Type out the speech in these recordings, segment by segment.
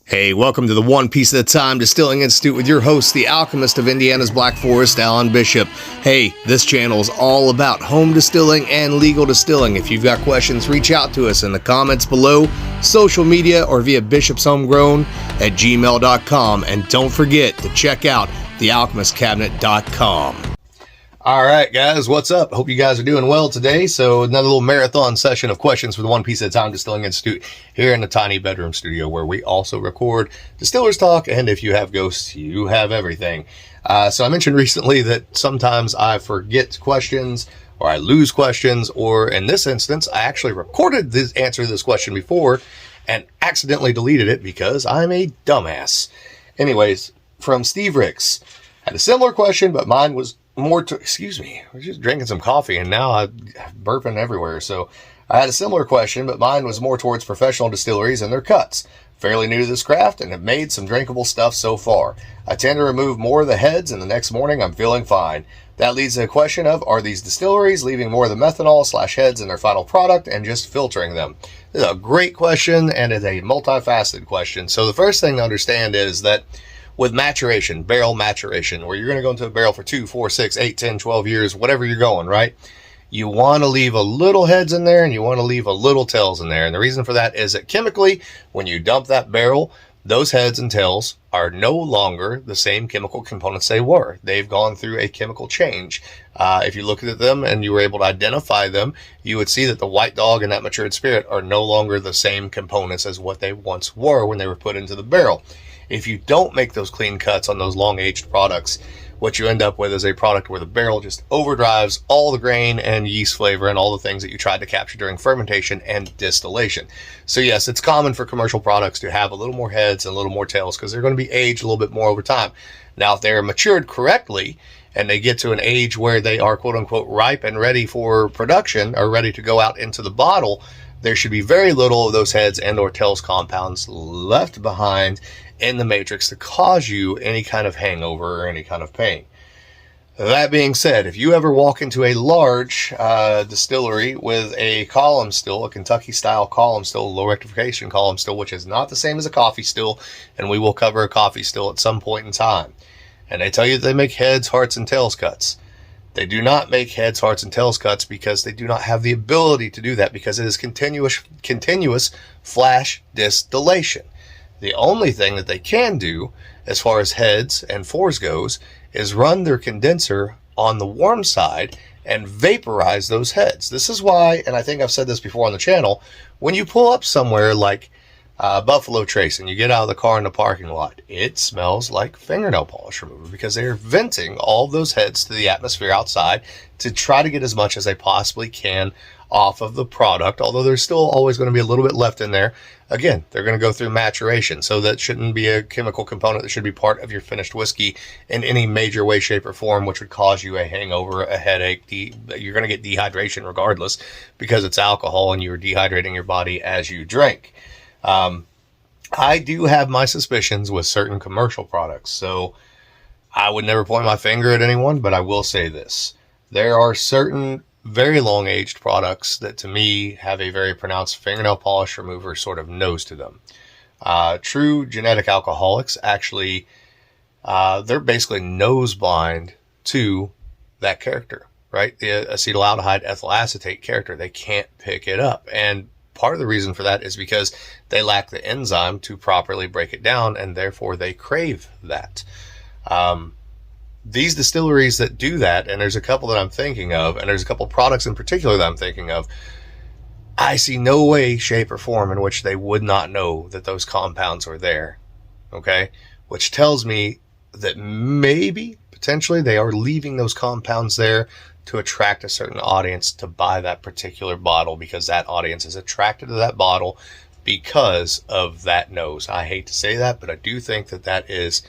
Hey, welcome to the One Piece at a Time Distilling Institute with your host, the alchemist of Indiana's Black Forest, Alan Bishop. Hey, this channel is all about home distilling and legal distilling. If you've got questions, reach out to us in the comments below, social media, or via bishopshomegrown@gmail.com. And don't forget to check out thealchemistcabinet.com. All right, guys, what's up? Hope you guys are doing well today. So another little marathon session of questions for the One Piece at a Time Distilling Institute here in the tiny bedroom studio where we also record Distillers Talk. And if you have ghosts, you have everything. So I mentioned recently that sometimes I forget questions or I lose questions, or in this instance, I actually recorded this answer to this question before and accidentally deleted it because I'm a dumbass. Anyways, from Steve Ricks, had a similar question, but mine was excuse me, we're just drinking some coffee and now I'm burping everywhere. So I had a similar question, but mine was more towards professional distilleries and their cuts. Fairly new to this craft and have made some drinkable stuff so far. I tend to remove more of the heads and the next morning I'm feeling fine. That leads to the question of, are these distilleries leaving more of the methanol / heads in their final product and just filtering them? This is a great question and it's a multifaceted question. So the first thing to understand is that with maturation, barrel maturation, where you're going to go into a barrel for 2, 4, 6, 8, 10, 12 years, whatever you're going, right? You want to leave a little heads in there and you want to leave a little tails in there. And the reason for that is that chemically, when you dump that barrel, those heads and tails are no longer the same chemical components they were. They've gone through a chemical change. If you look at them and you were able to identify them, you would see that the white dog and that matured spirit are no longer the same components as what they once were when they were put into the barrel. If you don't make those clean cuts on those long-aged products, what you end up with is a product where the barrel just overdrives all the grain and yeast flavor and all the things that you tried to capture during fermentation and distillation. So yes, it's common for commercial products to have a little more heads and a little more tails because they're going to be aged a little bit more over time. Now, if they're matured correctly and they get to an age where they are quote-unquote ripe and ready for production or ready to go out into the bottle, there should be very little of those heads and or tails compounds left behind in the matrix to cause you any kind of hangover or any kind of pain. That being said, if you ever walk into a large distillery with a column still, a Kentucky style column still, low rectification column still, which is not the same as a coffee still, and we will cover a coffee still at some point in time, and they tell you that they make heads, hearts, and tails cuts. They do not make heads, hearts, and tails cuts because they do not have the ability to do that because it is continuous flash distillation. The only thing that they can do as far as heads and fours goes is run their condenser on the warm side and vaporize those heads. This is why, and I think I've said this before on the channel, when you pull up somewhere like Buffalo Trace and you get out of the car in the parking lot, it smells like fingernail polish remover because they're venting all of those heads to the atmosphere outside to try to get as much as they possibly can off of the product, although there's still always going to be a little bit left in there. Again, they're going to go through maturation, so that shouldn't be a chemical component that should be part of your finished whiskey in any major way, shape, or form, which would cause you a hangover, a headache. You're going to get dehydration regardless because it's alcohol and you're dehydrating your body as you drink. I do have my suspicions with certain commercial products, so I would never point my finger at anyone, but I will say this. There are certain very long-aged products that to me have a very pronounced fingernail polish remover sort of nose to them. True genetic alcoholics actually, they're basically nose blind to that character, right? The acetaldehyde ethyl acetate character. They can't pick it up. And part of the reason for that is because they lack the enzyme to properly break it down, and therefore they crave that. These distilleries that do that, and there's a couple that I'm thinking of, and there's a couple products in particular that I'm thinking of, I see no way, shape, or form in which they would not know that those compounds are there, okay? Which tells me that maybe, potentially, they are leaving those compounds there to attract a certain audience to buy that particular bottle because that audience is attracted to that bottle because of that nose. I hate to say that, but I do think that that is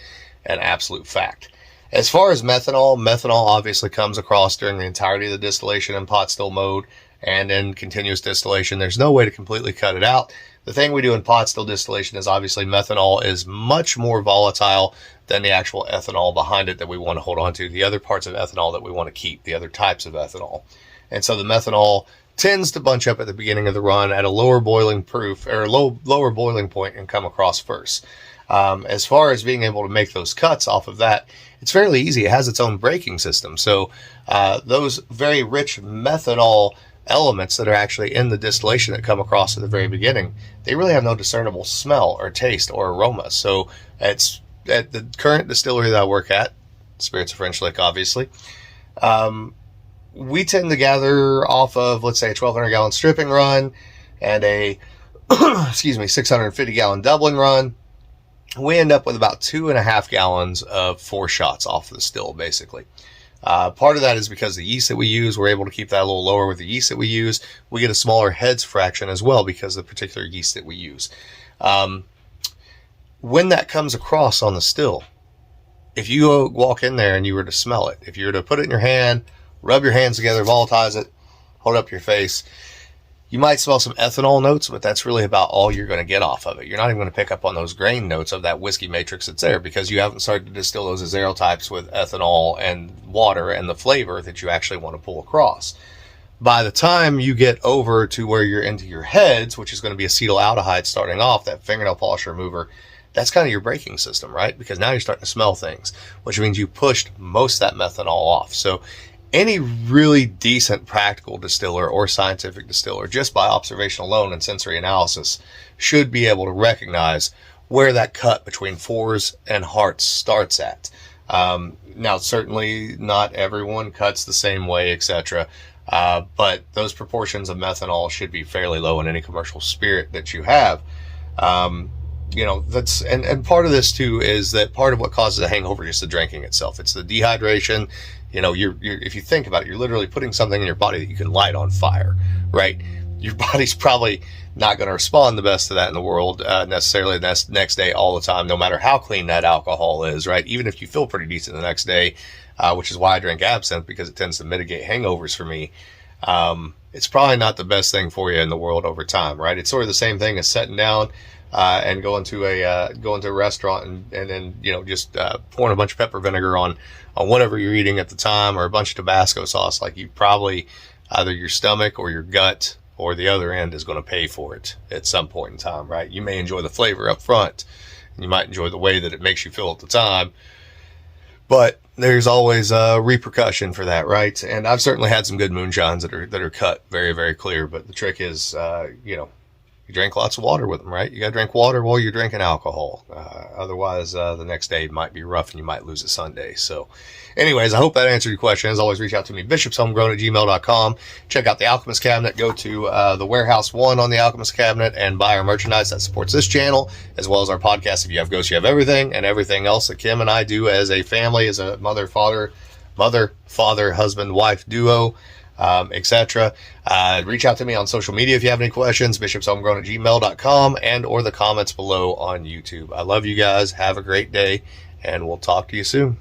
an absolute fact. As far as methanol, methanol obviously comes across during the entirety of the distillation in pot still mode and in continuous distillation. There's no way to completely cut it out. The thing we do in pot still distillation is obviously methanol is much more volatile than the actual ethanol behind it that we want to hold on to, the other parts of ethanol that we want to keep, the other types of ethanol. And so the methanol tends to bunch up at the beginning of the run at a lower boiling proof or lower boiling point and come across first. As far as being able to make those cuts off of that, it's fairly easy. It has its own braking system. So those very rich methanol elements that are actually in the distillation that come across at the very beginning, they really have no discernible smell or taste or aroma. So it's at the current distillery that I work at, Spirits of French Lick, obviously, we tend to gather off of, let's say, a 1,200 gallon stripping run and a 650 gallon doubling run. We end up with about 2.5 gallons of 4 shots off the still, basically. Part of that is because the yeast that we use, we're able to keep that a little lower with the yeast that we use. We get a smaller heads fraction as well because of the particular yeast that we use. When that comes across on the still, if you walk in there and you were to smell it, if you were to put it in your hand, rub your hands together, volatilize it, hold it up your face, you might smell some ethanol notes, but that's really about all you're going to get off of it. You're not even going to pick up on those grain notes of that whiskey matrix that's there because you haven't started to distill those azerotypes with ethanol and water and the flavor that you actually want to pull across. By the time you get over to where you're into your heads, which is going to be acetaldehyde starting off, that fingernail polish remover, that's kind of your braking system, right? Because now you're starting to smell things, which means you pushed most of that methanol off. So any really decent practical distiller or scientific distiller, just by observation alone and sensory analysis, should be able to recognize where that cut between fours and hearts starts at. Now, certainly not everyone cuts the same way, etc. But those proportions of methanol should be fairly low in any commercial spirit that you have. That's and part of this too is that part of what causes a hangover is the drinking itself. It's the dehydration. You're if you think about it, you're literally putting something in your body that you can light on fire, right? Your body's probably not going to respond the best to that in the world necessarily the next day all the time, no matter how clean that alcohol is, right? Even if you feel pretty decent the next day, which is why I drink absinthe, because it tends to mitigate hangovers for me. It's probably not the best thing for you in the world over time, right? It's sort of the same thing as sitting down and going to a restaurant and then just pouring a bunch of pepper vinegar on whatever you're eating at the time, or a bunch of Tabasco sauce. Like, you probably either your stomach or your gut or the other end is going to pay for it at some point in time, right? You may enjoy the flavor up front, and you might enjoy the way that it makes you feel at the time, but there's always a repercussion for that, right? And I've certainly had some good moonshines that are cut very, very clear, but the trick is, you drink lots of water with them, right? You got to drink water while you're drinking alcohol. Otherwise, the next day might be rough and you might lose a Sunday. So anyways, I hope that answered your question. As always, reach out to me, bishopshomegrown@gmail.com. Check out the Alchemist Cabinet. Go to the Warehouse 1 on the Alchemist Cabinet and buy our merchandise that supports this channel, as well as our podcast. If you have ghosts, you have everything, and everything else that Kim and I do as a family, as a mother, father, husband, wife duo, etc. Reach out to me on social media if you have any questions, bishopshomegrown@gmail.com, and or the comments below on YouTube. I love you guys. Have a great day, and we'll talk to you soon.